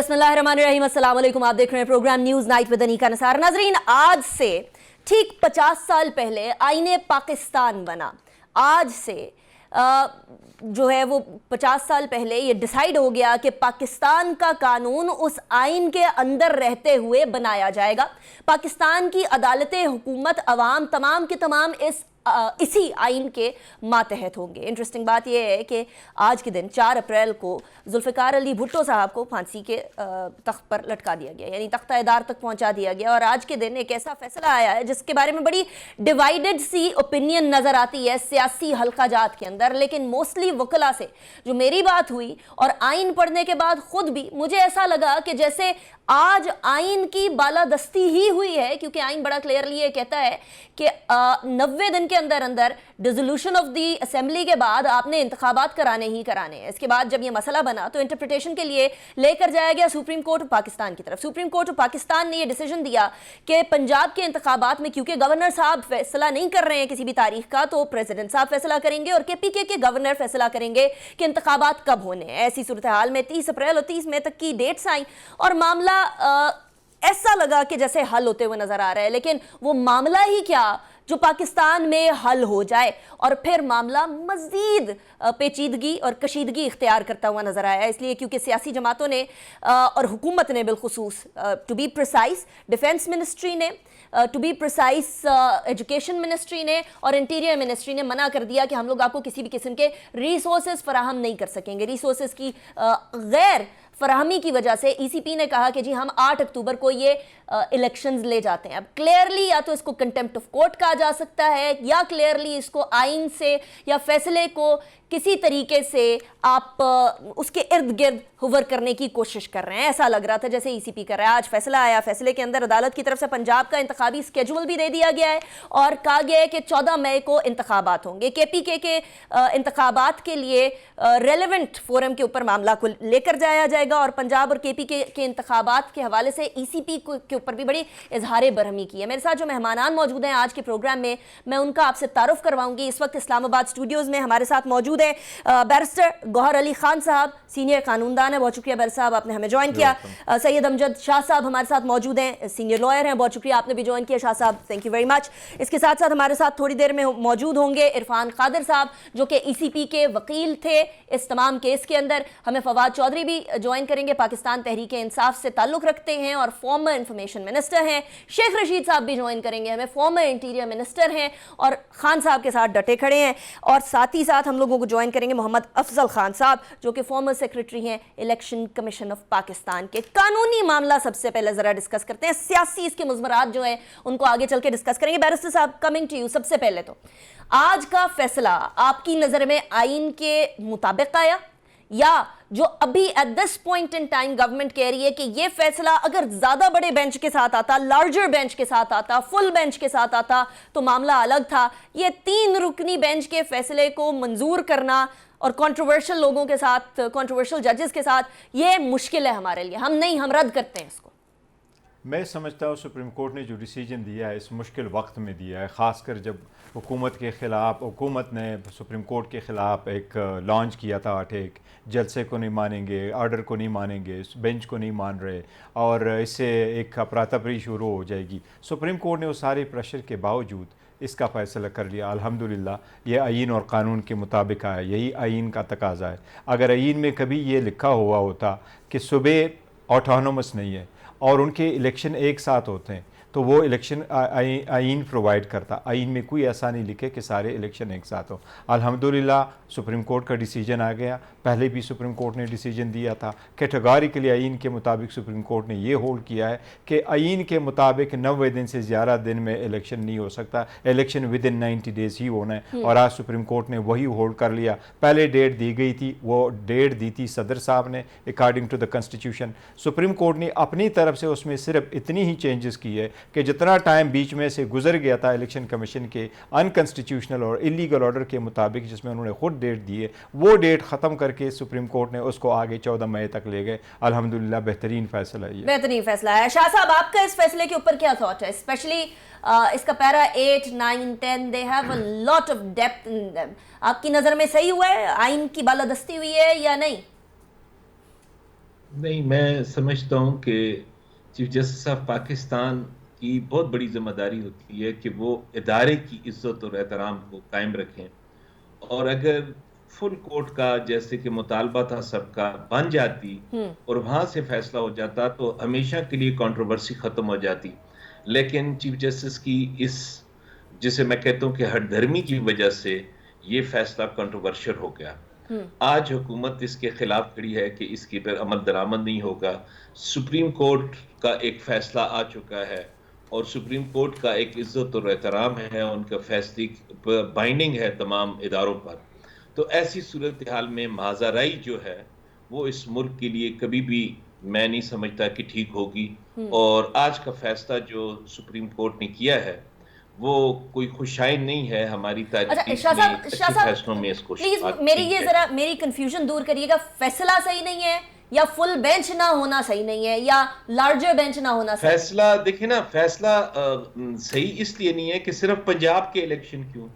बिस्मिल्लाहिर्रहमानिर्रहीम, अस्सलाम वालेकुम। आप देख रहे हैं programme News Night with Aneeqa Nisar. नाजरीन, आज से ठीक 50 साल पहले आईने पाकिस्तान बना। आज से जो है वो 50 साल पहले ये डिसाइड हो गया कि पाकिस्तान का कानून उस आइन के अंदर रहते हुए बनाया जाएगा। पाकिस्तान की अदालतें, हुकूमत, अवाम तमाम के तमाम इसी आइन के मातहत होंगे। इंटरेस्टिंग बात यह है कि आज के दिन 4 अप्रैल को जुल्फ़िकार अली भुट्टो साहब को फांसी के तख्त पर लटका दिया गया, यानी तख्ता-ए-दार तक पहुंचा दिया गया। और आज के दिन एक ऐसा फैसला आया है जिसके बारे में बड़ी डिवाइडेड सी ओपिनियन नज़र आती है सियासी हल्का जात के अंदर। लेकिन मोस्टली वकला से जो मेरी बात हुई और आइन पढ़ने के बाद खुद भी मुझे ऐसा लगा कि जैसे आज आइन की बालादस्ती ही हुई है, क्योंकि आइन बड़ा क्लियरली ये कहता है कि 90 दिन के अंदर अंदर डिसोल्यूशन ऑफ दी असेंबली के बाद आपने इंतखाबात कराने ही कराने हैं। इसके बाद जब ये मसला बना तो इंटरप्रिटेशन के लिए लेकर जाया गया सुप्रीम कोर्ट ऑफ पाकिस्तान की तरफ। सुप्रीम कोर्ट ऑफ पाकिस्तान ने ये डिसीजन दिया कि पंजाब के इंतखाबात में क्योंकि गवर्नर साहब फैसला नहीं कर रहे हैं किसी भी तारीख का, तो प्रेसिडेंट साहब फैसला करेंगे और KPK के गवर्नर फैसला करेंगे कि इंतखाबात कब होने हैं। ऐसी सूरत हाल में 30 अप्रैल और 30 मई तक की डेट्स आई और मामला ऐसा लगा कि जैसे हल होते हुए नजर आ रहा है। लेकिन वो मामला ही क्या जो पाकिस्तान में हल हो जाए और फिर मामला मजीद पेचीदगी और कशीदगी इख्तियार करता हुआ नजर आया। इसलिए क्योंकि सियासी जमातों ने और हुकूमत ने बिलखुसूस, to be precise defence ministry ने, to be precise education ministry ने और इंटीरियर मिनिस्ट्री ने मना कर दिया कि हम लोग आपको किसी भी किस्म के रिसोर्सेज फराहम नहीं कर सकेंगे। रिसोर्सेज की गैर फराहमी की वजह से ECP ने कहा कि जी हम 8 अक्टूबर को ये इलेक्शंस ले जाते हैं। अब क्लियरली या तो इसको कंटेम्प्ट ऑफ कोर्ट कहा जा सकता है या क्लियरली इसको आइन से या फैसले को किसी तरीके से आप उसके इर्द गिर्द हुवर करने की कोशिश कर रहे हैं। ऐसा लग रहा था जैसे ECP कर रहा है। आज फैसला आया, फैसले के अंदर अदालत की तरफ से पंजाब का इंतखाबी स्केड्यूल भी दे दिया गया है और कहा गया है कि 14 मई को इंतखाबात होंगे। KPK के इंतखाबात के लिए रेलेवेंट फोरम के ऊपर मामला को लेकर जाया जाएगा और पंजाब और KPK के इंतखाबात के हवाले से ECP के ऊपर भी बड़ी इजहार बरहमी की है। मेरे साथ जो मेहमानान मौजूद हैं आज के प्रोग्राम में, मैं उनका आपसे तारुफ करवाऊंगी। इस वक्त इस्लामाबाद स्टूडियोज में हमारे साथ मौजूद है बैरिस्टर गौहर अली खान साहब, सीनियर कानूनदान है। बहुत शुक्रिया बैरिस्टर साहब आपने हमें ज्वाइन किया। सैयद अमजद शाह साहब हमारे साथ मौजूद हैं, सीनियर लॉयर हैं। बहुत शुक्रिया आपने भी ज्वाइन किया शाह साहब, थैंक यू वेरी मच। इसके साथ साथ हमारे साथ थोड़ी देर में मौजूद होंगे इरफान कादिर साहब जो कि ECP के वकील थे इस तमाम केस के अंदर। हमें फवाद चौधरी भी ज्वाइन करेंगे, पाकिस्तान तहरीक इंसाफ से ताल्लुक रखते हैं और फॉर्मर इंफॉर्मेशन मिनिस्टर हैं। शेख रशीद साहब भी ज्वाइन करेंगे, हमें फॉर्मर इंटीरियर मिनिस्टर हैं और खान साहब के साथ डटे खड़े हैं। और साथ ही साथ हम लोगों को ज्वाइन करेंगे मोहम्मद अफजल खान साहब जो कि फॉर्मर सेक्रेटरी हैं इलेक्शन कमीशन ऑफ पाकिस्तान के। कानूनी मामला सबसे पहले जरा डिस्कस करते हैं, सियासी इसके मुज़मरात जो है उनको आगे चल के डिस्कस करेंगे। बैरिस्टर साहब, कमिंग टू यू। सबसे पहले तो आज का फैसला आपकी नजर में आइन के मुताबिक आया या जो अभी at this point in time government कह रही है कि ये फैसला अगर ज्यादा बड़े बेंच के साथ आता, लार्जर बेंच के साथ आता, फुल बेंच के साथ आता तो मामला अलग था। ये 3 रुकनी बेंच के फैसले को मंजूर करना और कंट्रोवर्शियल लोगों के साथ, कंट्रोवर्शियल जजेस के साथ, ये मुश्किल है हमारे लिए। हम रद्द करते हैं इसको। मैं समझता हूँ सुप्रीम कोर्ट ने जो डिसीजन दिया है इस मुश्किल वक्त में दिया है, ख़ासकर जब हुकूमत के ख़िलाफ़, हुकूमत ने सुप्रीम कोर्ट के ख़िलाफ़ एक लॉन्च किया था एक जलसे को नहीं मानेंगे, ऑर्डर को नहीं मानेंगे, बेंच को नहीं मान रहे और इससे एक अफरा-तफरी शुरू हो जाएगी। सुप्रीम कोर्ट ने उस सारे प्रेशर के बावजूद इसका फ़ैसला कर लिया। अल्हम्दुलिल्लाह ये आइन और क़ानून के मुताबिक आया, यही आइन का तकाज़ा है। अगर आइन में कभी ये लिखा हुआ होता कि सूबे ऑटोनोमस नहीं है और उनके इलेक्शन एक साथ होते हैं तो वो इलेक्शन आइन प्रोवाइड करता। आइन में कोई ऐसा नहीं लिखे कि सारे इलेक्शन एक साथ हो। अल्हम्दुलिल्लाह सुप्रीम कोर्ट का डिसीजन आ गया। पहले भी सुप्रीम कोर्ट ने डिसीजन दिया था कैटेगोरिकली आइन के मुताबिक सुप्रीम कोर्ट ने ये होल्ड किया है कि आइन के मुताबिक 90 दिन से ज़्यादा दिन में इलेक्शन नहीं हो सकता, इलेक्शन विद इन 90 डेज़ ही होना है। और आज सुप्रीम कोर्ट ने वही होल्ड कर लिया। पहले डेट दी गई थी, वो डेट दी थी सदर साहब ने according to the constitution. Supreme court ने अपनी तरफ से उसमें सिर्फ इतनी ही चेंजेस की है कि जितना टाइम बीच में से गुजर गया था इलेक्शन कमीशन के अनकॉन्स्टिट्यूशनल और इलीगल ऑर्डर के मुताबिक जिसमें उन्होंने खुद डेट दी है, वो डेट ख़त्म करके सुप्रीम कोर्ट ने उसको आगे 14 मई तक ले गए। अल्हम्दुलिल्लाह बेहतरीन फैसला है, बेहतरीन फैसला है। शाह साहब, आपका इस फैसले के ऊपर क्या थॉट है? स्पेशली इसका para 8, 9, 10 they have a lot of depth in them. आपकी नज़र में सही हुआ है, आइन की बालादस्ती हुई है या नहीं? नहीं, मैं समझता हूँ कि चीफ जस्टिस ऑफ पाकिस्तान की बहुत बड़ी जिम्मेदारी होती है कि वो इदारे की इज्जत और एहतराम को कायम रखें। और अगर फुल कोर्ट का जैसे कि मुतालबा था सबका बन जाती और वहां से फैसला हो जाता तो हमेशा के लिए कंट्रोवर्सी खत्म हो जाती। लेकिन चीफ जस्टिस की इस, जिसे मैं कहता हूँ कि हठधर्मी की वजह से ये फैसला कंट्रोवर्शियल हो गया। आज हुकूमत इसके खिलाफ खड़ी है कि इसकी पर अमल दरामद नहीं होगा। सुप्रीम कोर्ट का एक फैसला आ चुका है और सुप्रीम कोर्ट का एक इज्जत और एहतराम है, उनका फैसले बाइंडिंग है तमाम इदारों पर। तो ऐसी सूरत हाल में महाजराई जो है वो इस मुल्क के लिए कभी भी मैं नहीं समझता कि ठीक होगी। और आज का फैसला जो सुप्रीम कोर्ट ने किया है वो कोई खुशाइन नहीं है हमारी अच्छा तारीख शाह में, साहब, अच्छे फैसलों में इसको प्लीज शुमार मेरी नहीं ये है। जरा मेरी कंफ्यूजन दूर करिएगा। फैसला सही नहीं है या फुल बेंच ना होना सही नहीं है या लार्जर बेंच ना होना सही? फैसला देखिए ना, फैसला सही इसलिए नहीं है कि सिर्फ पंजाब के इलेक्शन क्यों,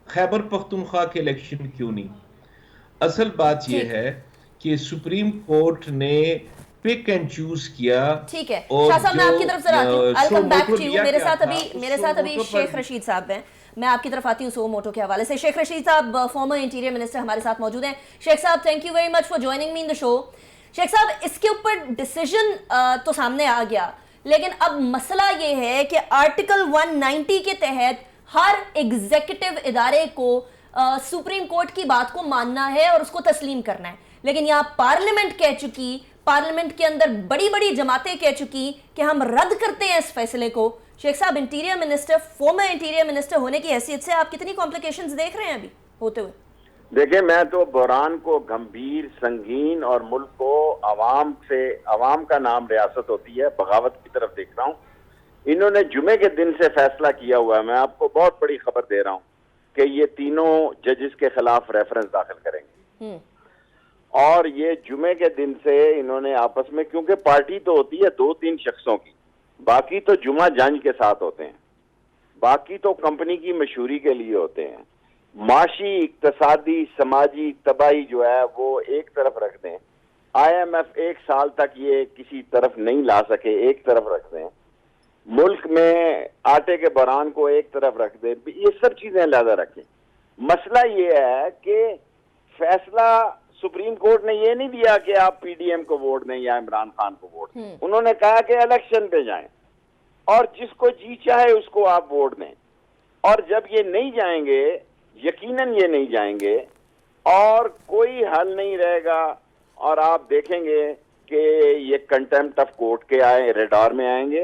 खैबर पख्तूनख्वा के इलेक्शन क्यों नहीं। असल बात यह ठीक है कि सुप्रीम कोर्ट ने पिक एंड चूज किया। ठीक है और शाह साहब, मैं जो आपकी तरफ जरा आती हूँ। I show come back motto to you. लिया मेरे गया साथ था, अभी उस मेरे शो साथ अभी मोटो शेख पर रशीद साहब हैं। मैं आपकी तरफ आती हूँ सो मोटो के हवाले से। शेख रशीद साहब फॉर्मर इंटीरियर मिनिस्टर हमारे साथ मौजूद हैं। शेख साहब, thank you very much for joining me in the show. Sheikh साहब, इसके ऊपर डिसीजन तो सामने आ गया, लेकिन अब मसला ये है कि आर्टिकल 190 के तहत हर एग्जीक्यूटिव इदारे को सुप्रीम कोर्ट की बात को मानना है और उसको तस्लीम करना है। लेकिन यहाँ पार्लियामेंट कह चुकी, पार्लियामेंट के अंदर बड़ी बड़ी जमातें कह चुकी कि हम रद्द करते हैं इस फैसले को। शेख साहब, interior minister, farmer interior minister होने की हैसियत से आप कितनी कॉम्प्लिकेशंस देख रहे हैं अभी होते हुए? देखिए, मैं तो बहरान को गंभीर, संगीन और मुल्क को अवाम से, अवाम का नाम रियासत होती है, बगावत की तरफ देख रहा हूँ। इन्होंने जुमे के दिन से फैसला किया हुआ है। मैं आपको बहुत बड़ी खबर दे रहा हूँ कि ये तीनों जजेस के खिलाफ रेफरेंस दाखिल करेंगे। और ये जुमे के दिन से इन्होंने आपस में, क्योंकि पार्टी तो होती है 2-3 शख्सों की, बाकी तो जुमा जंज के साथ होते हैं, बाकी तो कंपनी की मशहूरी के लिए होते हैं। माशी, इक्तसादी, समाजी तबाही जो है वो एक तरफ रख दें। IMF 1 साल तक ये किसी तरफ नहीं ला सके, एक तरफ रख दें। मुल्क में आटे के बहरान को एक तरफ रख दें। ये सब चीजें अलग रखें। मसला ये है कि फैसला सुप्रीम कोर्ट ने ये नहीं दिया कि आप PDM को वोट दें या इमरान खान को वोट दें। उन्होंने कहा कि इलेक्शन पे जाएं और जिसको जी चाहे उसको आप वोट दें। और जब ये नहीं जाएंगे, यकीनन ये नहीं जाएंगे और कोई हल नहीं रहेगा। और आप देखेंगे कि ये कंटेम्प्ट ऑफ कोर्ट के आए रडार में आएंगे,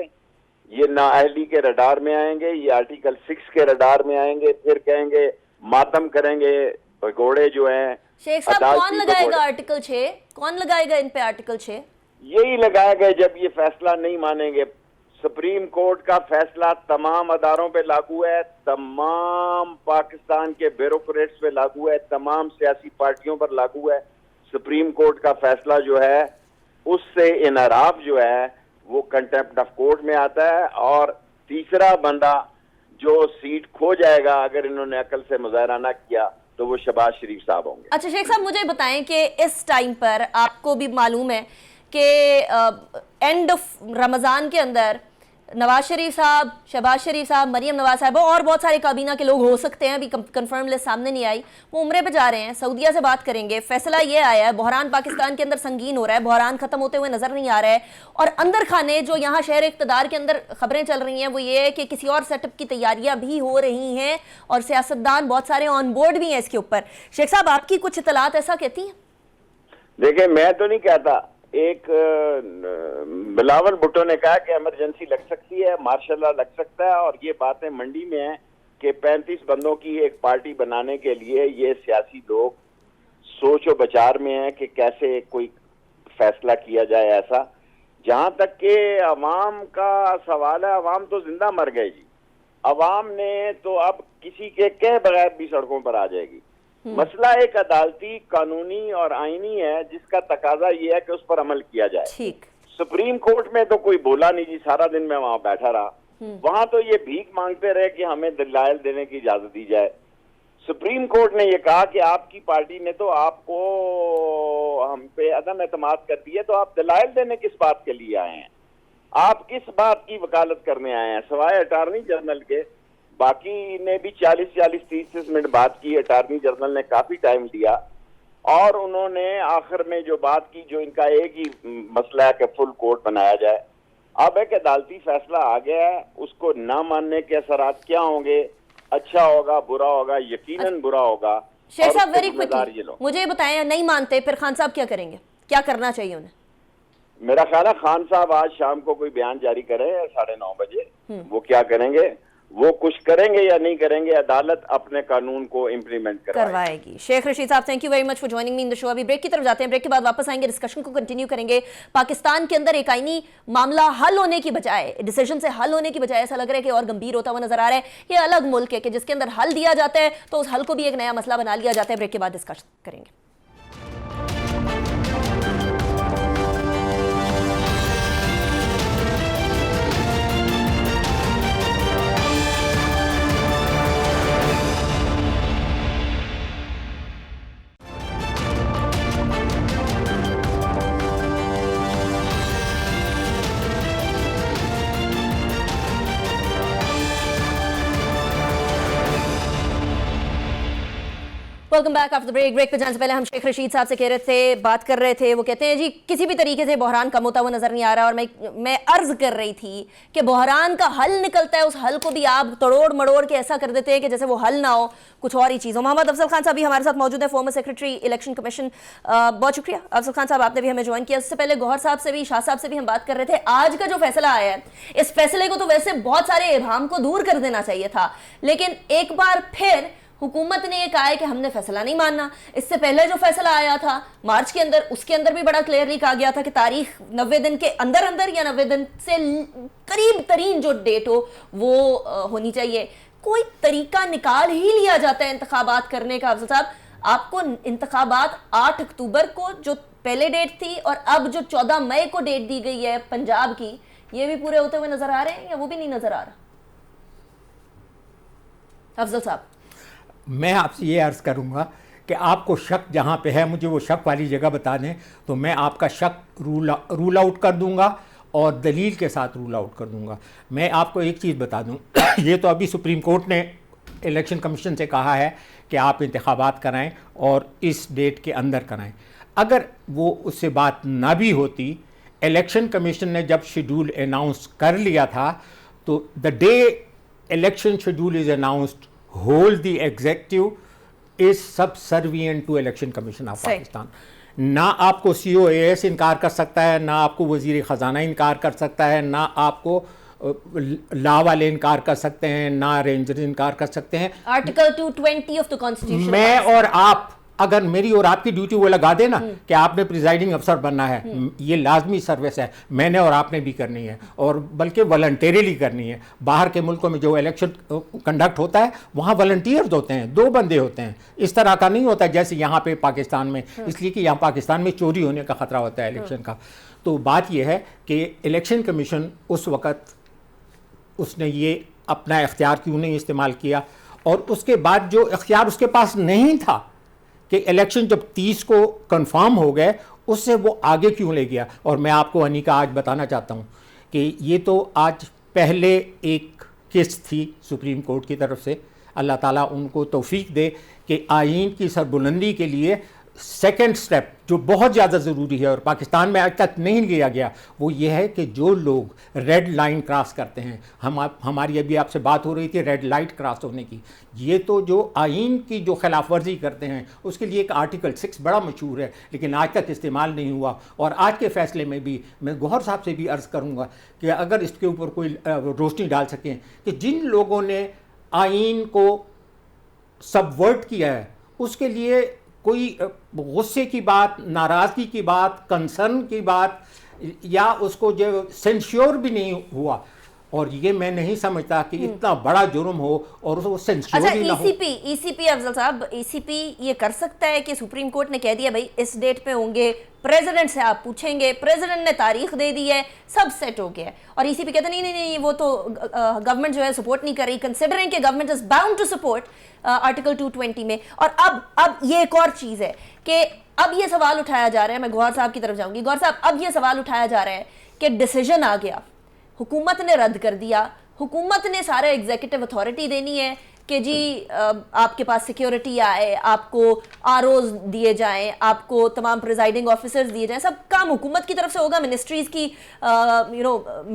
ये नाअहली के रडार में आएंगे, ये आर्टिकल 6 के रडार में आएंगे। फिर कहेंगे मातम करेंगे, भगोड़े जो हैं। शेख साहब, कौन लगाएगा आर्टिकल 6? कौन लगाएगा इन पे आर्टिकल 6? यही लगाया गया जब ये फैसला नहीं मानेंगे। सुप्रीम कोर्ट का फैसला तमाम अदारों पे लागू है, तमाम पाकिस्तान के ब्यूरोक्रेट्स पे लागू है, तमाम सियासी पार्टियों पर लागू है। सुप्रीम कोर्ट का फैसला जो है उससे इनराफ जो है वो कंटेम्प्ट ऑफ कोर्ट में आता है। और तीसरा बंदा जो सीट खो जाएगा अगर इन्होंने अकल से मुजाहरा ना किया तो वो शहबाज शरीफ साहब होंगे। अच्छा शेख साहब, मुझे बताएं कि इस टाइम पर आपको भी मालूम है कि एंड ऑफ रमज़ान के अंदर नवाज शरीफ साहब, शहबाज शरीफ साहब, मरियम नवाज साहब और बहुत सारे काबीना के लोग हो सकते हैं, अभी कंफर्म लिस्ट सामने नहीं आई, वो उम्रे पे जा रहे हैं, सऊदीया से बात करेंगे। फैसला ये आया है, बहरान पाकिस्तान के अंदर संगीन हो रहा है, बहरान खत्म होते हुए नजर नहीं आ रहा है। और अंदर खाने जो यहाँ शहर इक़्तिदार के अंदर खबरें चल रही हैं वो ये है कि किसी और सेटअप की तैयारियां भी हो रही हैं और सियासतदान बहुत सारे ऑन बोर्ड भी हैं इसके ऊपर। शेख साहब, आपकी कुछ इतलात ऐसा कहती हैं? देखिए, मैं तो नहीं कहता। एक बिलावल भुट्टो ने कहा कि इमरजेंसी लग सकती है, मार्शल लॉ लग सकता है, और ये बातें मंडी में है कि 35 बंदों की एक पार्टी बनाने के लिए ये सियासी लोग सोच और विचार में है कि कैसे कोई फैसला किया जाए ऐसा। जहां तक कि अवाम का सवाल है, अवाम तो जिंदा मर गए जी। अवाम ने तो अब किसी के कहे बगैर भी सड़कों पर आ जाएगी। मसला एक अदालती, कानूनी और आईनी है जिसका तकाजा ये है कि उस पर अमल किया जाए। ठीक। सुप्रीम कोर्ट में तो कोई बोला नहीं जी, सारा दिन मैं वहां बैठा रहा। वहां तो ये भीख मांगते रहे कि हमें दलाइल देने की इजाजत दी जाए। सुप्रीम कोर्ट ने ये कहा कि आपकी पार्टी ने तो आपको हम पे अदम एतमाद कर दी है, तो आप दलाइल देने किस बात के लिए आए हैं? आप किस बात की वकालत करने आए हैं? सवाए अटार्नी जनरल के, बाकी ने भी 40-30 मिनट बात की, अटार्नी जनरल ने काफी टाइम दिया और उन्होंने आखिर में जो बात की, जो इनका एक ही मसला है कि फुल कोर्ट बनाया जाए। अब एक अदालती फैसला आ गया है, उसको ना मानने के असरात क्या होंगे? अच्छा होगा, बुरा होगा? यकीनन बुरा होगा। शेख और साहब उसके वेरी जिम्मेदार ये क्विकली लोग। मुझे ये बताएं, नहीं मानते फिर खान साहब क्या करेंगे, क्या करना चाहिए उन्हें? मेरा ख्याल है खान साहब आज शाम को कोई बयान जारी करें 9:30 बजे। वो क्या करेंगे, वो कुछ करेंगे या नहीं करेंगे, अदालत अपने कानून को इम्प्लीमेंट करवाएगी। शेख रशीद साहब, thank you very much for joining me in the show. अभी ब्रेक की तरफ जाते हैं, ब्रेक के बाद वापस आएंगे, डिस्कशन को कंटिन्यू करेंगे। पाकिस्तान के अंदर एक आईनी मामला हल होने की बजाय, डिसीजन से हल होने की बजाय ऐसा लग रहा है कि और गंभीर होता हुआ नजर आ रहा है। ये अलग मुल्क है कि जिसके अंदर हल दिया जाता है तो उस हल को भी एक नया मसला बना लिया जाता है। ब्रेक के बाद डिस्कस करेंगे। Welcome back after break. Break पे जाने से पहले हम शेख रशीद साहब से कह रहे थे, बात कर रहे थे, वो कहते हैं जी किसी भी तरीके से बहरान कम होता हुआ नजर नहीं आ रहा। और मैं अर्ज कर रही थी कि बहरान का हल निकलता है, उस हल को भी आप तोड़ मड़ोड़ के ऐसा कर देते हैं कि जैसे वो हल ना हो, कुछ और ही चीज़ हो। मोहम्मद अफजल खान साहब भी हमारे साथ मौजूद है, फॉर्मर सेक्रेटरी इलेक्शन कमीशन। बहुत शुक्रिया अफजल खान साहब, आपने भी हमें ज्वाइन किया। इससे पहले गौहर साहब से भी, शाह साहब से भी हम बात कर रहे थे। आज का जो फैसला आया है, इस फैसले को तो वैसे बहुत सारे इबाम को दूर कर देना चाहिए था, लेकिन एक बार फिर हुकूमत ने ये कहा है कि हमने फैसला नहीं मानना। इससे पहले जो फैसला आया था मार्च के अंदर, उसके अंदर भी बड़ा क्लियरली कहा गया था कि तारीख 90 दिन के अंदर अंदर या 90 दिन से करीब तरीन जो डेट हो वो होनी चाहिए। कोई तरीका निकाल ही लिया जाता है इंतखाबात करने का। अफजल साहब, आपको इंतखाबात 8 अक्टूबर को जो पहले डेट थी और अब जो 14 मई को डेट दी गई है पंजाब की, ये भी पूरे होते हुए नजर आ रहे हैं या वो भी नहीं नजर आ रहा? अफजल साहब, मैं आपसे ये अर्ज़ करूँगा कि आपको शक जहाँ पे है, मुझे वो शक वाली जगह बता दें तो मैं आपका शक रूल आउट कर दूँगा और दलील के साथ रूल आउट कर दूँगा। मैं आपको एक चीज़ बता दूँ, ये तो अभी सुप्रीम कोर्ट ने इलेक्शन कमीशन से कहा है कि आप इंतखाबात कराएं और इस डेट के अंदर कराएं। अगर वो उससे बात ना भी होती, इलेक्शन कमीशन ने जब शेड्यूल अनाउंस कर लिया था तो the day election schedule is announced, whole the executive is subservient to election commission of Pakistan. ना आपको COAS इनकार कर सकता है, ना आपको वजीर ख़जाना इनकार कर सकता है, ना आपको लॉ वाले इनकार कर सकते हैं, ना रेंजर इनकार कर सकते हैं। आर्टिकल 220 ऑफ द कॉन्स्टिट्यूशन, मैं और आप अगर मेरी और आपकी ड्यूटी वो लगा देना कि आपने प्रिजाइडिंग अफसर बनना है, ये लाजमी सर्विस है, मैंने और आपने भी करनी है और बल्कि वॉलंटरीली करनी है। बाहर के मुल्कों में जो इलेक्शन कंडक्ट होता है वहाँ वॉलंटियर्स होते हैं, 2 बंदे होते हैं, इस तरह का नहीं होता जैसे यहाँ पे पाकिस्तान में, इसलिए कि यहाँ पाकिस्तान में चोरी होने का ख़तरा होता है इलेक्शन का। तो बात यह है कि इलेक्शन कमीशन उस वक़्त उसने ये अपना इख्तियार क्यों नहीं इस्तेमाल किया, और उसके बाद जो इख्तियार उसके पास नहीं था कि इलेक्शन जब 30 को कंफर्म हो गए, उससे वो आगे क्यों ले गया। और मैं आपको अनीका आज बताना चाहता हूँ कि ये तो आज पहले एक केस थी सुप्रीम कोर्ट की तरफ से, अल्लाह ताला उनको तौफीक दे कि आईन की सरबुलंदी के लिए सेकंड स्टेप जो बहुत ज़्यादा ज़रूरी है और पाकिस्तान में आज तक नहीं लिया गया, वो ये है कि जो लोग रेड लाइन क्रॉस करते हैं, हमारी अभी आपसे बात हो रही थी रेड लाइट क्रॉस होने की, ये तो जो आइन की जो खिलाफ वर्जी करते हैं उसके लिए एक आर्टिकल 6 बड़ा मशहूर है, लेकिन आज तक इस्तेमाल नहीं हुआ। और आज के फैसले में भी मैं गौहर साहब से भी अर्ज़ करूँगा कि अगर इसके ऊपर कोई रोशनी डाल सकें कि जिन लोगों ने आइन को सबवर्ट किया है उसके लिए कोई गुस्से की बात, नाराज़गी की बात, कंसर्न की बात या उसको जो सेंश्योर भी नहीं हुआ, और ये मैं नहीं समझता कि इतना बड़ा जुर्म हो और वो अच्छा, सेंसिटिव ना हो। ईसीपी अफजल साहब, ईसीपी ये कर सकता है कि सुप्रीम कोर्ट ने कह दिया भाई इस डेट पे होंगे, प्रेसिडेंट से आप पूछेंगे, प्रेसिडेंट ने तारीख दे दी है, सब सेट हो गया है, और ईसीपी कहता नहीं नहीं नहीं वो तो गवर्नमेंट जो है सपोर्ट नहीं कर रही, कंसिडरिंग कि government is bound to support article 220 में। और अब ये एक और चीज है कि अब ये सवाल उठाया जा रहा है, मैं गौहर साहब की तरफ जाऊंगी। गौहर साहब, अब ये सवाल उठाया जा रहा है कि डिसीजन आ गया, हुकूमत ने रद्द कर दिया, हुकूमत ने सारा एग्जीक्यूटिव अथॉरिटी देनी है कि जी आपके पास सिक्योरिटी आए, आपको आरओज दिए जाएं, आपको तमाम प्रिजाइडिंग ऑफिसर्स दिए जाएं, सब काम हुकूमत की तरफ से होगा, मिनिस्ट्रीज की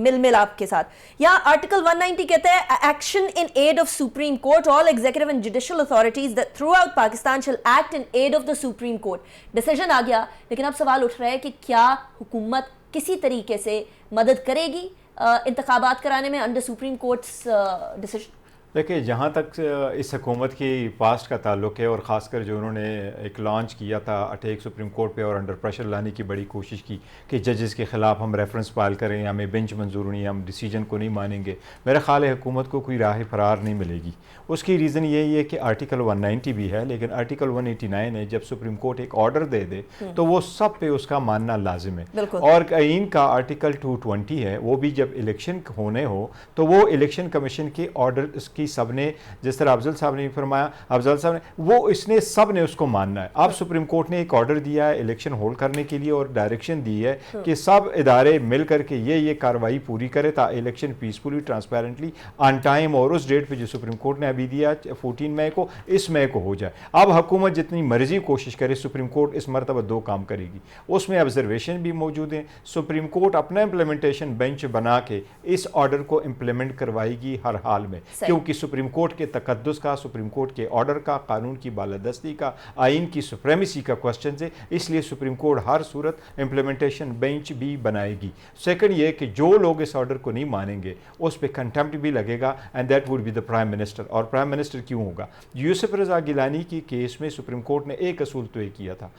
मिल आपके साथ। या आर्टिकल 190 कहता है action in aid of supreme court, all executive and judicial authorities that throughout Pakistan shall act in aid of the supreme court. Decision आ गया, लेकिन अब सवाल उठ रहा है कि क्या हुकूमत किसी तरीके से मदद करेगी इंतखाबात कराने में अंडर सुप्रीम कोर्ट्स डिसीजन? देखिए, जहाँ तक इस हुकूमत की पास्ट का ताल्लुक है और ख़ासकर जो उन्होंने एक लॉन्च किया था अटैक सुप्रीम कोर्ट पे और अंडर प्रेशर लाने की बड़ी कोशिश की कि जजेस के ख़िलाफ़ हम रेफरेंस फाइल करें, हमें बेंच मंजूर नहीं, हम डिसीजन को नहीं मानेंगे, मेरा ख्याल है हुकूमत को कोई राह फरार नहीं मिलेगी। उसकी रीज़न यही है कि आर्टिकल 190 भी है, लेकिन आर्टिकल 189 है, जब सुप्रीम कोर्ट एक ऑर्डर दे दे तो वो सब पे उसका मानना लाजिम है। और इनका आर्टिकल 220 है, वो भी जब इलेक्शन होने हो तो वो इलेक्शन कमीशन के ऑर्डर की सब ने, जिस तरह अफजल साहब ने फरमाया, अफजल साहब ने वो इसने सब ने उसको मानना है। अब सुप्रीम कोर्ट ने एक ऑर्डर दिया है इलेक्शन होल्ड करने के लिए और डायरेक्शन दी है कि सब इदारे मिल करके ये कार्रवाई पूरी करे ताकि election peacefully, transparently, on time और उस डेट पे जो सुप्रीम कोर्ट ने अभी दिया 14 मई को, इस मई को हो जाए। अब हुकूमत जितनी मर्जी कोशिश करे, सुप्रीम कोर्ट इस मरतबा 2 काम करेगी, उसमें ऑब्जर्वेशन भी मौजूद हैं। सुप्रीम कोर्ट अपना इम्प्लीमेंटेशन बेंच बना के इस ऑर्डर को इम्प्लीमेंट करवाएगी हर हाल में, क्योंकि सुप्रीम कोर्ट के तकद्दुस का, सुप्रीम कोर्ट के ऑर्डर का, कानून की बालादस्ती का, आइन की सुप्रेमेसी का क्वेश्चन है, इसलिए सुप्रीम कोर्ट हर सूरत इम्प्लीमेंटेशन बेंच भी बनाएगी। सेकंड ये कि जो लोग इस ऑर्डर को नहीं मानेंगे उस पर कंटेम्प्ट भी लगेगा, and that would be the prime minister. और प्राइम मिनिस्टर क्यों होगा? यूसुफ रजा गिलानी की केस में सुप्रीम कोर्ट ने एक असूल तय किया था,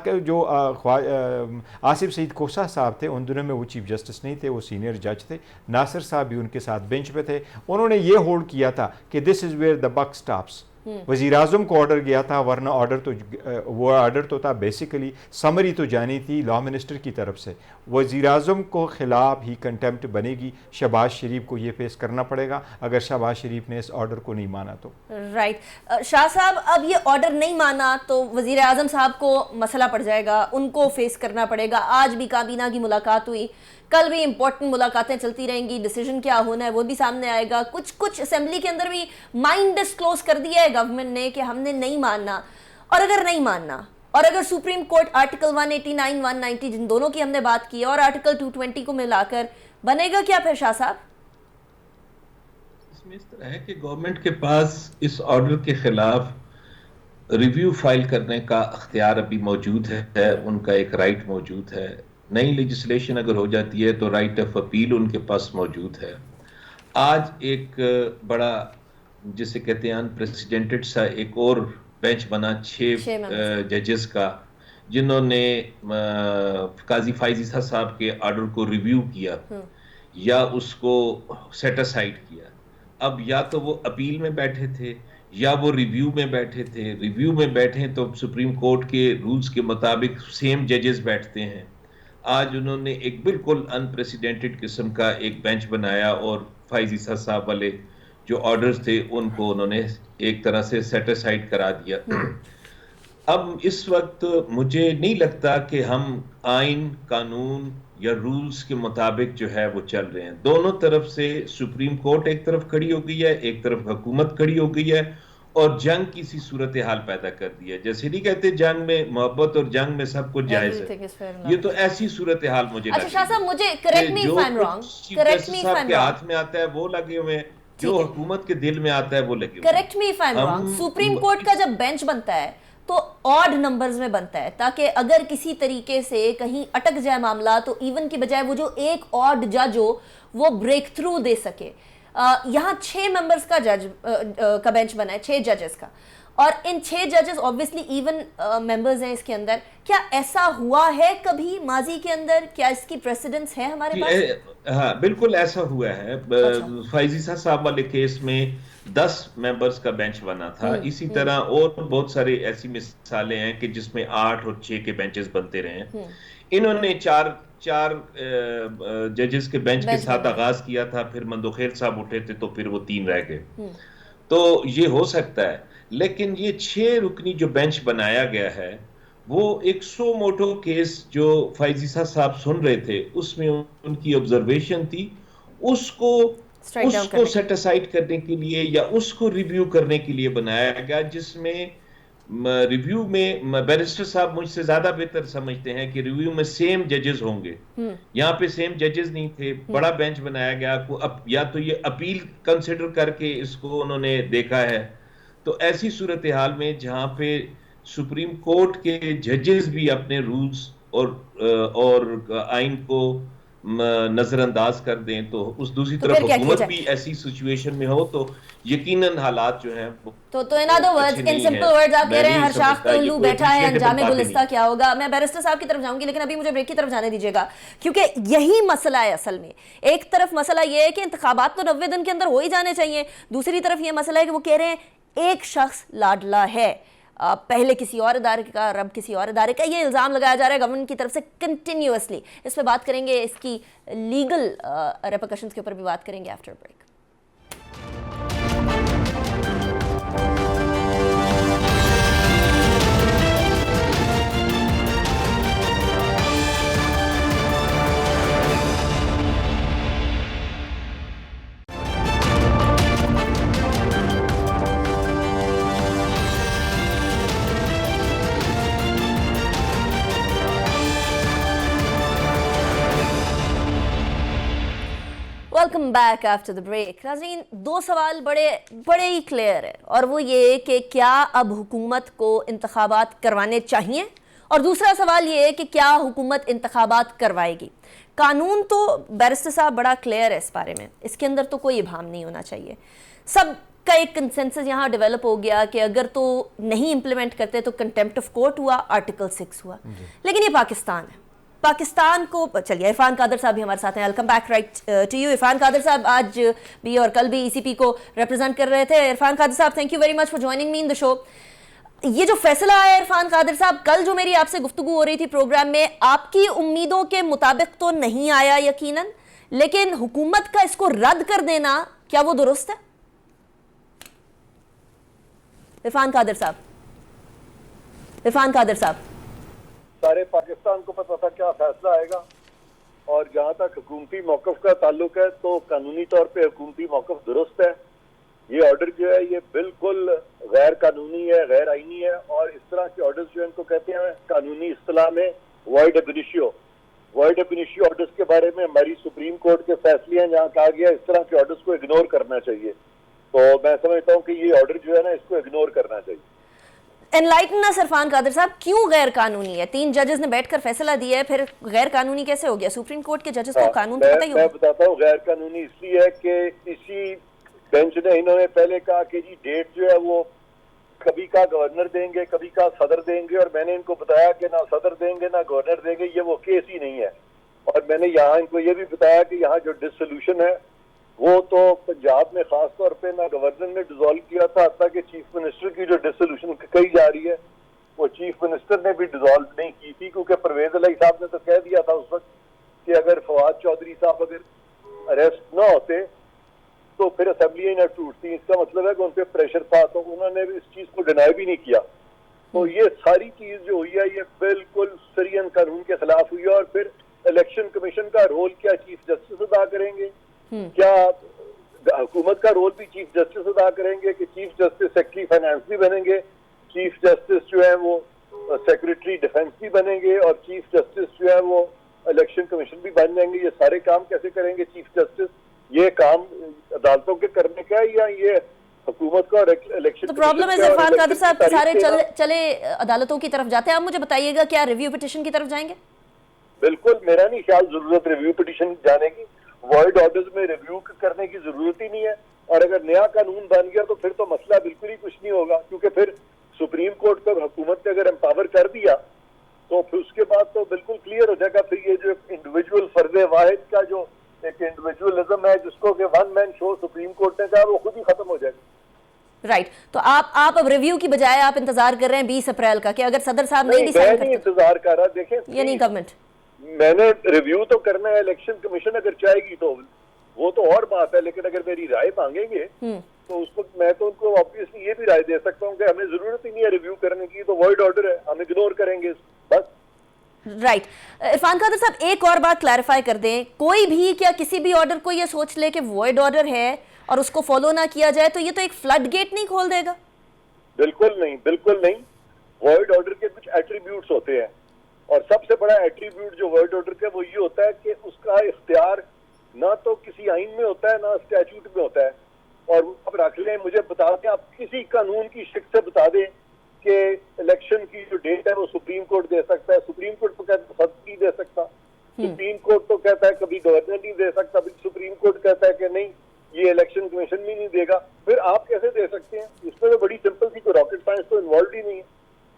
जो आसिफ सईद कोसा साहब थे, उन दिनों में वो चीफ जस्टिस नहीं थे, वो सीनियर जज थे, नासिर साहब भी उनके साथ बेंच पे थे, उन्होंने ये होल्ड किया था कि this is where the buck stops. वज़ीर आज़म को ऑर्डर गया था, वरना ऑर्डर तो वो ऑर्डर तो था बेसिकली समरी तो जानी थी लॉ मिनिस्टर की तरफ से, वज़ीर आज़म को ख़िलाफ़ ही कंटेम्प्ट बनेगी। शहबाज शरीफ को ये फेस करना पड़ेगा अगर शहबाज शरीफ ने इस ऑर्डर को नहीं माना तो। राइट शाह साहब, अब ये ऑर्डर नहीं माना तो वज़ीर आज़म साहब को मसला पड़ जाएगा, उनको फेस करना पड़ेगा। आज भी काबीना की मुलाकात हुई, कल भी इंपॉर्टेंट मुलाकातें चलती रहेंगी, डिसीजन क्या होना है वो भी सामने आएगा। कुछ असेंबली के अंदर भी माइंड डिस्क्लोज कर दिया है गवर्नमेंट ने कि हमने नहीं मानना, और अगर नहीं मानना और अगर सुप्रीम कोर्ट आर्टिकल 189, 190 जिन दोनों की हमने बात की और आर्टिकल 220 को मिलाकर बनेगा क्या फिर शाह साहब? इसमें इस तरह है कि गवर्नमेंट के पास इस ऑर्डर के खिलाफ रिव्यू फाइल करने का अख्तियार अभी मौजूद है, उनका एक राइट मौजूद है। नई लेजिस्लेशन अगर हो जाती है तो राइट ऑफ अपील उनके पास मौजूद है। आज एक बड़ा जिसे कहते हैं अनप्रेसिडेंटेड सा एक और बेंच बना 6 जजेस का, जिन्होंने काजी फाइजी साहब के ऑर्डर को रिव्यू किया या उसको सेट असाइड किया। अब या तो वो अपील में बैठे थे या वो रिव्यू में बैठे थे। रिव्यू में बैठे तो सुप्रीम कोर्ट के रूल्स के मुताबिक सेम जजेस बैठते हैं। आज उन्होंने एक बिल्कुल अनप्रेसिडेंटेड किस्म का एक बेंच बनाया और फाइजी साहब वाले जो ऑर्डर्स थे उनको उन्होंने एक तरह से सेट असाइड करा दिया। अब इस वक्त मुझे नहीं लगता कि हम आइन, कानून या रूल्स के मुताबिक जो है वो चल रहे हैं। दोनों तरफ से सुप्रीम कोर्ट एक तरफ खड़ी हो गई है, एक तरफ हुकूमत खड़ी हो गई है और जंग की सी सूरत हाल पैदा कर दी है। जैसे नहीं कहते जंग में मोहब्बत और जंग में सब कुछ जायज है, ये तो ऐसी सूरत हाल मुझे अच्छा शाह साहब, मुझे correct me if I am wrong, correct me if I am wrong, हाथ में आता है वो लगे हुए हैं, जो हुकूमत के दिल में आता है वो लगे हुए। Correct me if I am wrong, supreme court का जब बेंच बनता है तो ऑड नंबर्स में बनता है ताकि अगर किसी तरीके से कहीं अटक जाए मामला तो इवन की बजाय वो जो एक ऑड जज हो वो ब्रेक थ्रू दे सके। यहाँ 6 मेंबर्स का जज का बेंच बना है, 6 जजेस का, और इन 6 जजेस ऑब्वियसली इवन मेंबर्स हैं इसके अंदर। क्या ऐसा हुआ है कभी माजी के अंदर? क्या इसकी प्रेसिडेंस है हमारे पास? हाँ, बिल्कुल ऐसा हुआ है। फाइजीसा साहब वाले केस में 10 मेंबर्स का बेंच बना था। इसी तरह और बहुत सारे ऐसी मिसालें हैं कि जिसमें 8 और 6 के बेंचेस बनते रहे हैं। इन्होंने चार जजेस के बेंच के साथ आगाज किया था, फिर मंदोखेर साहब उठे थे तो फिर वो 3 रह गए। तो ये हो सकता है, लेकिन ये 6 रुकनी जो बेंच बनाया गया है वो एक सो मोटो केस जो फाइजीसा साहब सुन रहे थे उसमें उनकी ऑब्जर्वेशन थी, उसको सेट असाइड करने के लिए या उसको रिव्यू करने के लिए बनाया गया, जिसमें रिव्यू में बैरिस्टर साहब मुझसे ज्यादा बेहतर समझते हैं कि रिव्यू में सेम जजेस होंगे। यहाँ पे सेम जजेस नहीं थे, बड़ा बेंच बनाया गया। या तो ये अपील कंसिडर करके इसको उन्होंने देखा है। तो ऐसी सूरत हाल में जहाँ पे सुप्रीम कोर्ट के जजेस भी अपने रूल्स और आइन को नजरअंदाज कर दें, तो उस दूसरी तरफ हुकूमत भी ऐसी सिचुएशन में हो तो यकीनन हालात जो हैं तो in other words, in simple words आप कह रहे हैं हर शाख पे उल्लू बैठा है, अंजामे गुलिस्ता क्या होगा। मैं बैरिस्टर साहब की तरफ जाऊंगी, लेकिन अभी मुझे ब्रेक की तरफ जाने दीजिएगा, क्योंकि यही मसला है असल में। एक तरफ मसला ये है कि इंतखाबात तो 90 दिन के अंदर हो ही जाने चाहिए, दूसरी तरफ ये मसला है कि वो कह रहे हैं एक शख्स लाडला है, पहले किसी और इदारे का और अब किसी और इदारे का। ये इल्ज़ाम लगाया जा रहा है गवर्नमेंट की तरफ से कंटिन्यूअसली। इस पर बात करेंगे, इसकी लीगल रेपरकशंस के ऊपर भी बात करेंगे after break. Welcome back after the break. नाज़रीन, 2 सवाल बड़े ही क्लियर है, और वो ये कि क्या अब हुकूमत को इंतखाबात करवाने चाहिए, और दूसरा सवाल ये है कि क्या हुकूमत इंतखाबात करवाएगी। कानून तो बैरिस्टर साहब बड़ा क्लियर है इस बारे में, इसके अंदर तो कोई इबाहम नहीं होना चाहिए। सब का एक कंसेंसस यहाँ डेवलप हो गया कि अगर तो नहीं इम्प्लीमेंट करते तो कंटेम्प्ट ऑफ कोर्ट हुआ, आर्टिकल 6 हुआ। लेकिन ये पाकिस्तान है, पाकिस्तान को चलिए। इरफान कादर साहब भी हमारे साथ हैं। Welcome back right to you. Irfan Qadir साहब आज भी और कल भी ईसीपी को रिप्रेजेंट कर रहे थे। इरफान कादर साहब, thank you very much for joining me in the show. ये जो फैसला आया इरफान कादर साहब, कल जो मेरी आपसे गुफ्तगू हो रही थी प्रोग्राम में, आपकी उम्मीदों के मुताबिक तो नहीं आया यकीनन, लेकिन हुकूमत का इसको रद्द कर देना, क्या वो दुरुस्त है? इरफान कादर साहब, इरफान कादर साहब। सारे पाकिस्तान को पता था क्या फैसला आएगा, और जहाँ तक हुकूमती मौक़िफ़ का ताल्लुक है तो कानूनी तौर पे हुकूमती मौक़िफ़ दुरुस्त है। ये ऑर्डर जो है ये बिल्कुल गैर कानूनी है, गैर आईनी है, और इस तरह के ऑर्डर्स जो इनको कहते हैं कानूनी इस्तिलाह में वॉइड एब इनिशियो। वॉइड एब इनिशियो ऑर्डर्स के बारे में हमारी सुप्रीम कोर्ट के फैसले हैं जहाँ कहा गया इस तरह के ऑर्डर्स को इग्नोर करना चाहिए। तो मैं समझता हूँ कि ये ऑर्डर जो है ना, इसको इग्नोर करना चाहिए। एनलाइटन अस इरफान कादर साहब, क्यों गैर कानूनी है? 3 जजेस ने बैठकर फैसला दिया है, फिर गैर कानूनी कैसे हो गया? सुप्रीम कोर्ट के जजेस को कानून तो पता ही होगा। मैं बताता हूँ गैर कानूनी इसलिए है कि इसी बेंच ने इन्होंने पहले कहा कि जी डेट जो है वो कभी का गवर्नर देंगे, कभी का सदर देंगे, और मैंने इनको बताया कि ना सदर देंगे ना गवर्नर देंगे, ये वो केस ही नहीं है। और मैंने यहाँ इनको ये भी बताया कि यहाँ जो डिसोल्यूशन है वो तो पंजाब में खास तौर पे ना गवर्नर ने डिसॉल्व किया था, हत्ता कि चीफ मिनिस्टर की जो डिसोल्यूशन कही जा रही है वो चीफ मिनिस्टर ने भी डिसॉल्व नहीं की थी, क्योंकि परवेज अली साहब ने तो कह दिया था उस वक्त कि अगर फवाद चौधरी साहब अगर अरेस्ट ना होते तो फिर असेंबली ही ना टूटती। इसका मतलब है कि उन पर प्रेशर था, तो उन्होंने भी इस चीज को डिनाई भी नहीं किया। तो ये सारी चीज जो हुई है ये बिल्कुल सरियन कानून के खिलाफ हुई है। और फिर इलेक्शन कमीशन का रोल क्या चीफ जस्टिस अदा करेंगे? क्या हुकूमत का रोल भी चीफ जस्टिस अदा करेंगे कि चीफ जस्टिस सेक्रेटरी फाइनेंस भी बनेंगे, चीफ जस्टिस जो है वो सेक्रेटरी डिफेंस भी बनेंगे, और चीफ जस्टिस जो है वो इलेक्शन कमीशन भी बन जाएंगे? ये सारे काम कैसे करेंगे चीफ जस्टिस? ये काम अदालतों के करने का है या ये हुकूमत का और इलेक्शन? तो प्रॉब्लम है इरफान कादर साहब, सारे चले अदालतों की तरफ जाते हैं। आप मुझे बताइएगा क्या रिव्यू पिटीशन की तरफ जाएंगे? बिल्कुल, मेरा नहीं ख्याल जरूरत रिव्यू पिटीशन जाने की। वॉइड ऑर्डर्स में रिव्यू करने की जरूरत ही नहीं है। और अगर नया कानून बन गया तो फिर तो मसला बिल्कुल ही कुछ नहीं होगा, क्योंकि फिर सुप्रीम कोर्ट को हुकूमत ने अगर एम्पावर कर दिया तो फिर उसके बाद तो बिल्कुल क्लियर हो जाएगा। फिर ये जो इंडिविजुअल फर्ज वाहिद का जो एक इंडिविजुअलिज्म है जिसको कि one man show supreme court ने कहा, वो खुद ही खत्म हो जाएगा। राइट, तो आप अब रिव्यू की बजाय आप इंतजार कर रहे हैं 20 अप्रैल का कि अगर सदर साहब नहीं डिसाइड मैं नहीं इंतजार कर रहा। देखें, ये नहीं गवर्नमेंट, मैंने रिव्यू तो करना है, इलेक्शन कमीशन अगर चाहेगी तो वो तो और बात है, लेकिन अगर मेरी राय मांगेंगे तो उस वक्त मैं तो उनको ऑब्वियसली ये भी राय दे सकता हूँ कि हमें जरूरत ही नहीं है रिव्यू करने की, तो वॉइड ऑर्डर है, हम इग्नोर करेंगे बस। राइट। इरफान कादर साहब, एक और बात क्लैरिफाई कर दें, कोई भी क्या किसी भी ऑर्डर को ये सोच ले कि वॉइड ऑर्डर है और उसको फॉलो ना किया जाए तो ये तो एक फ्लड गेट नहीं खोल देगा? बिल्कुल नहीं, बिल्कुल नहीं। वॉइड ऑर्डर के कुछ एट्रीब्यूट्स होते हैं और सबसे बड़ा एट्रीब्यूट जो वॉइड ऑर्डर का वो ये होता है कि उसका इख्तियार ना तो किसी आइन में होता है ना स्टैट्यूट में होता है। और आप रख लें, मुझे बता दें, आप किसी कानून की शिक से बता दें कि इलेक्शन की जो डेट है वो सुप्रीम कोर्ट दे सकता है। सुप्रीम कोर्ट तो कहता है सदर नहीं दे सकता, सुप्रीम कोर्ट तो कहता है कभी गवर्नर नहीं दे सकता, सुप्रीम कोर्ट कहता है कि नहीं ये इलेक्शन कमीशन भी नहीं देगा। फिर आप कैसे दे सकते हैं? इसमें तो बड़ी सिंपल सी, कोई रॉकेट साइंस तो इन्वॉल्व ही नहीं है।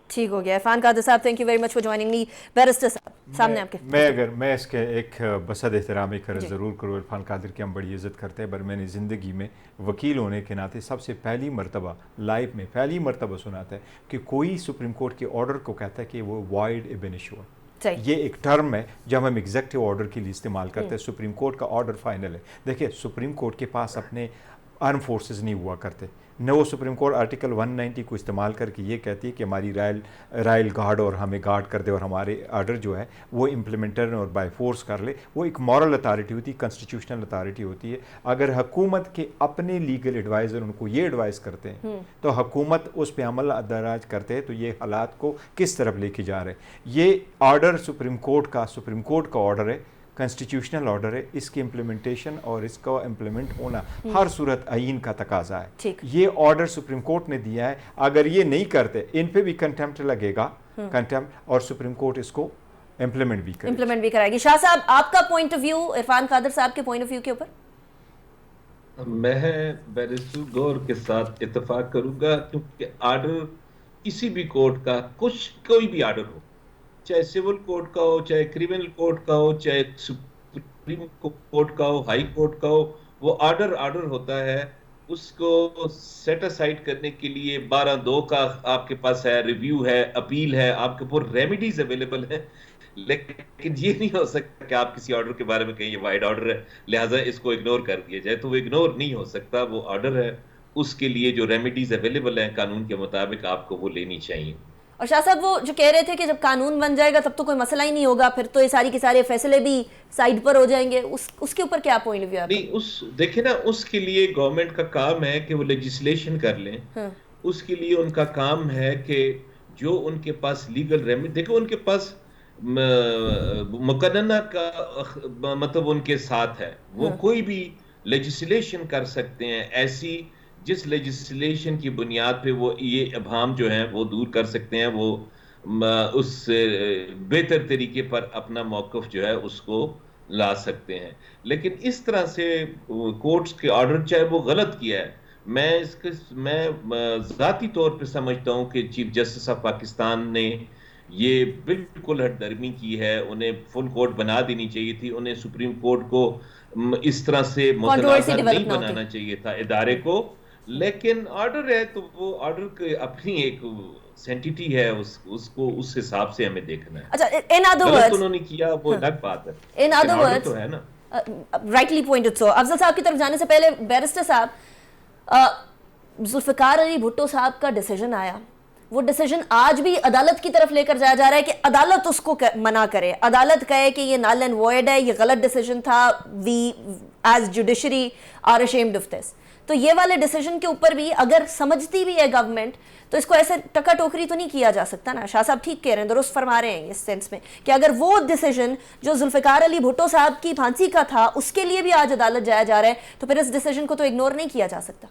ठीक हो गया। इरफान कादर साहब, thank you very much for joining me. Barrister साहब, सामने आपके। मैं इसके एक बसद एहतराम एक अर्ज़ ज़रूर करूँ। इरफान कादर की हम बड़ी इज़्ज़त करते हैं, पर मैंने ज़िंदगी में वकील होने के नाते सबसे पहली मरतबा लाइफ में पहली मरतबा सुना था कि कोई सुप्रीम कोर्ट के ऑर्डर को कहता है कि वो वाइड एब इनिशियो। ये एक टर्म है जब हम एग्जेक्टिव ऑर्डर के लिए इस्तेमाल करते हैं। सुप्रीम कोर्ट का ऑर्डर फाइनल है। देखिए, सुप्रीम कोर्ट के पास अपने आर्म फोर्सेस नहीं हुआ करते, न वो सुप्रीम कोर्ट आर्टिकल 190 को इस्तेमाल करके ये कहती है कि हमारी रायल गार्ड और हमें गार्ड कर दे और हमारे ऑर्डर जो है वो इम्प्लीमेंटर और बाय फोर्स कर ले। वो एक मॉरल अथॉरिटी होती है, कॉन्स्टिट्यूशनल अथॉरिटी होती है। अगर हुकूमत के अपने लीगल एडवाइज़र उनको ये एडवाइस करते हैं तो हुकूमत उस पर अमल दराज करते हैं, तो ये हालात को किस तरफ लेके जा रहे हैं। ये ऑर्डर सुप्रीम कोर्ट का ऑर्डर है, कॉन्स्टिट्यूशनल ऑर्डर है। इसकी इम्प्लीमेंटेशन और इसका इम्प्लीमेंट होना हर सूरत आइन का तकाजा है। ये ऑर्डर सुप्रीम कोर्ट ने दिया है, अगर ये नहीं करते इन पे भी कंटेम्प्ट लगेगा, कंटेम्प्ट, और सुप्रीम कोर्ट इसको इम्प्लीमेंट भी कराएगी। शाह साहब, आपका point of view Irfan Qadir साहब के पॉइंट ऑफ व्यू के ऊपर? मैं बैरिस्टर गौर के साथ इत्तेफाक करूंगा, क्योंकि ऑर्डर किसी भी कोर्ट का, कोई भी ऑर्डर हो, चाहे सिविल कोर्ट का हो, चाहे क्रिमिनल कोर्ट का हो, चाहे सुप्रीम कोर्ट का हो, हाई कोर्ट का हो, वो ऑर्डर होता है। उसको सेट असाइड करने के लिए 12(2) का आपके पास है, रिव्यू है, अपील है, आपके ऊपर रेमेडीज अवेलेबल है। लेकिन ये नहीं हो सकता कि आप किसी ऑर्डर के बारे में कहें ये वाइड ऑर्डर है लिहाजा इसको इग्नोर कर दिया जाए, तो वो इग्नोर नहीं हो सकता। वो ऑर्डर है, उसके लिए जो रेमेडीज अवेलेबल है कानून के मुताबिक आपको वो लेनी चाहिए। और शाह साहब, वो जो कह रहे थे कि जब कानून बन जाएगा तब तो कोई मसला ही नहीं होगा, फिर तो ये सारी के सारे फैसले भी साइड पर हो जाएंगे, उसके ऊपर क्या पॉइंट ऑफ व्यू है? नहीं, देखिए ना, उसके लिए गवर्नमेंट का काम है कि वो लेजिस्लेशन कर लें। उसके लिए उनका काम है कि जो उनके पास लीगल रेमेडी, देखो उनके पास मुकन्ना का मतलब उनके साथ है, वो कोई भी लेजिस्लेशन कर सकते हैं ऐसी जिस लेजिस्लेशन की बुनियाद पे वो ये अभाम जो है वो दूर कर सकते हैं, वो उस बेहतर तरीके पर अपना मौक़िफ़ जो है उसको ला सकते हैं। लेकिन इस तरह से कोर्ट्स के ऑर्डर, चाहे वो गलत किया है, मैं ज़ाती तौर पे समझता हूँ कि चीफ जस्टिस ऑफ पाकिस्तान ने ये बिल्कुल हटदर्मी की है। उन्हें फुल कोर्ट बना देनी चाहिए थी, उन्हें सुप्रीम कोर्ट को इस तरह से मुतनाज़ा नहीं बनाना चाहिए था इदारे को। लेकिन ऑर्डर है तो वो ऑर्डर की अपनी एक सेंटिटी है, उसको उस हिसाब से हमें देखना है। अच्छा, इन अदर वर्ड्स उन्होंने किया वो अलग बात है, इन अदर वर्ड्स तो है ना, राइटली पॉइंटेड। सो अफजल साहब की तरफ जाने से पहले बैरिस्टर साहब, जुल्फिकार अली भुट्टो साहब का डिसीजन आया, वो डिसीजन आज भी अदालत की तरफ लेकर जाया जा रहा है कि अदालत उसको मना करे, अदालत कहे कि ये नल एंड वॉइड है, ये गलत डिसीजन था, we as judiciary are ashamed of this. तो ये वाले डिसीजन के ऊपर भी अगर समझती भी है गवर्नमेंट तो इसको ऐसे टका टोकरी तो नहीं किया जा सकता ना। शाह साहब ठीक कह रहे हैं, दुरुस्त फरमा रहे हैं इस सेंस में कि अगर वो डिसीजन जो जुल्फिकार अली भुट्टो साहब की फांसी का था उसके लिए भी आज अदालत जाया जा रहा है तो फिर इस डिसीजन को तो इग्नोर नहीं किया जा सकता।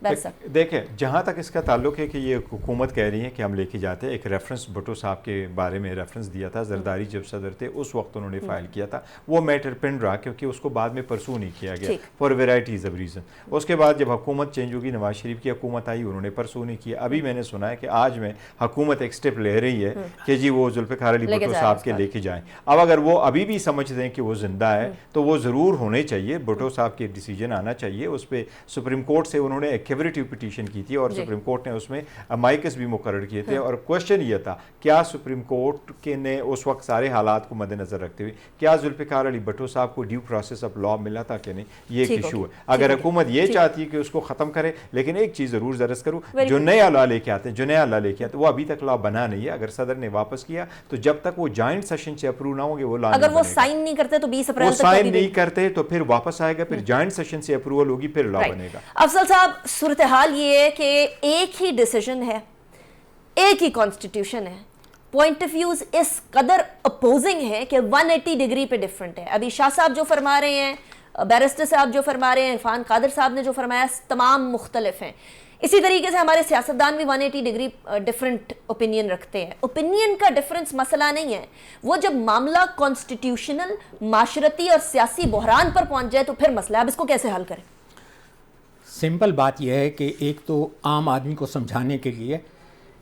देखें, जहाँ तक इसका ताल्लुक है कि ये हुकूमत कह रही है कि हम लेके जाते हैं, एक रेफरेंस भुट्टो साहब के बारे में रेफरेंस दिया था, जरदारी जब सदर थे उस वक्त उन्होंने फाइल किया था, वो मैटर पेंड रहा क्योंकि उसको बाद में परसू नहीं किया गया फॉर वेराइटीज़ ऑफ रीज़न। उसके बाद जब हुकूमत चेंज होगी, नवाज शरीफ की हुकूमत आई, उन्होंने परसू नहीं किया। अभी मैंने सुना है कि आज में हुकूमत एक स्टेप ले रही है कि जी वो जुल्फ़िकार अली भुट्टो साहब के लेके जाएं। अब अगर वो अभी भी समझते हैं कि वो जिंदा है तो वो ज़रूर होने चाहिए, भुट्टो साहब के डिसीजन आना चाहिए। उस पर सुप्रीम कोर्ट से उन्होंने एक क्यूरेटिव पिटीशन की थी और सुप्रीम कोर्ट ने उसमें अमाइकस भी मुकर्रर किए थे। और क्वेश्चन ये था, क्या सुप्रीम कोर्ट के ने उस वक्त सारे हालात को मद्देनजर रखते हुए क्या जुल्फ़िकार अली भुट्टो साहब को ड्यू प्रोसेस ऑफ लॉ मिला था कि नहीं, ये एक इशू है। अगर हुकूमत ये चाहती है कि उसको ख़त्म करे, लेकिन एक चीज़ ज़रूर जरस करूँ, जो नया लॉ लेके आते हैं, जो नया लॉ लेके आते हैं वो अभी तक लॉ बना नहीं है। अगर सदर ने वापस किया तो जब तक वो जॉइंट सेशन से अप्रूव ना होंगे वो लॉ अगर वो साइन नहीं करते तो 20 अप्रैल तक साइन नहीं करते तो फिर वापस आएगा, फिर जॉइंट सेशन से अप्रूवल होगी, फिर लॉ बनेगा। अफजल साहब, सूरत हाल ये है कि एक ही डिसीजन है, एक ही कॉन्स्टिट्यूशन है, पॉइंट ऑफ व्यूज इस कदर अपोजिंग है कि 180 डिग्री पे डिफरेंट है। अभी शाह साहब जो फरमा रहे हैं, बैरिस्टर साहब जो फरमा रहे हैं, इरफान कादर साहब ने जो फरमाया, तमाम मुख्तलिफ हैं। इसी तरीके से हमारे सियासतदान भी 180 डिग्री डिफरेंट ओपिनियन रखते हैं। ओपिनियन का डिफरेंस मसला नहीं है, वो जब मामला कॉन्स्टिट्यूशनल, माशरती और सियासी बहरान पर पहुंच जाए तो फिर मसला है। अब इसको कैसे हल करें? सिंपल बात यह है कि एक तो आम आदमी को समझाने के लिए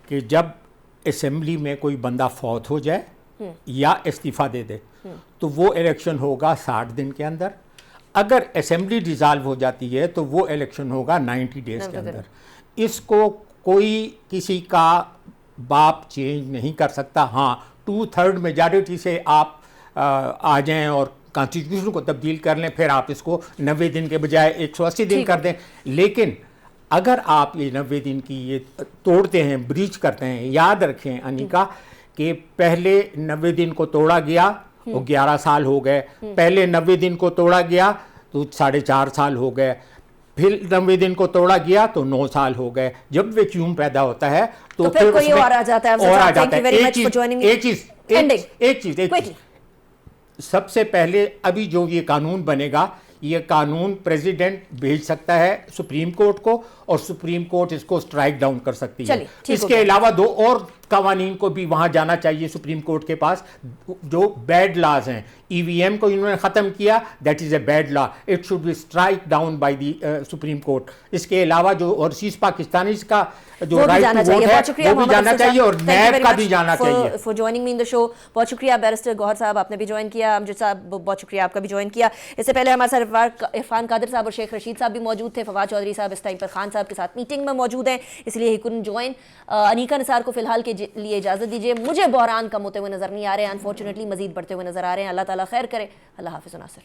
कि जब असेंबली में कोई बंदा फौत हो जाए या इस्तीफ़ा दे दे तो वो इलेक्शन होगा 60 दिन के अंदर। अगर असेंबली डिज़ाल्व हो जाती है तो वो इलेक्शन होगा 90 डेज़ के अंदर। इसको कोई किसी का बाप चेंज नहीं कर सकता। हाँ, 2/3 मेजॉरिटी से आप आ जाएं और कॉन्स्टिट्यूशन को तब्दील कर लें, फिर आप इसको 90 दिन के बजाय 180 दिन कर दें। लेकिन अगर आप ये 90 दिन की ये तोड़ते हैं, ब्रीच करते हैं, याद रखें अनिका कि पहले 90 दिन को तोड़ा गया वो 11 साल हो गए, पहले 90 दिन को तोड़ा गया तो 4.5 साल हो गए, फिर 90 दिन को तोड़ा गया तो 9 साल हो गए। जब वैक्यूम पैदा होता है तो फिर कोई और आ जाता है। और आ जाता है। एक चीज सबसे पहले अभी जो ये कानून बनेगा, ये कानून प्रेसिडेंट भेज सकता है सुप्रीम कोर्ट को और सुप्रीम कोर्ट इसको स्ट्राइक डाउन कर सकती है। इसके अलावा 2 और कवानीन को भी वहां जाना चाहिए सुप्रीम कोर्ट के पास, जो बैड लॉज हैं। ईवीएम को इन्होंने ख़त्म किया, that is a bad law, it should be strike down by the supreme court. इसके अलावा जो ओवरसीज पाकिस्तानीज का जो राइट टू वोट है वो भी जाना चाहिए और नैब का भी जाना चाहिए। For joining me in the show, बहुत शुक्रिया। बैरिस्टर गौहर साहब आपने भी ज्वाइन किया, अमजद साहब बहुत शुक्रिया आपका भी ज्वाइन किया। इससे पहले हमारे साथ इरफान कादर साहब और शेख रशीद साहब भी मौजूद थे। फवाद चौधरी साहब इस टाइम पर खान साहब के साथ मीटिंग में मौजूद हैं, इसलिए he couldn't join. Anika Nisar को फिलहाल के लिए इजाज़त दीजिए। मुझे बहरान कम होते हुए नजर नहीं आ रहे हैं, अनफॉर्चुनेटली मजीद बढ़ते हुए नजर आ रहे हैं। अल्लाह ताला खैर करे। अल्लाह हाफिज़ नासिर।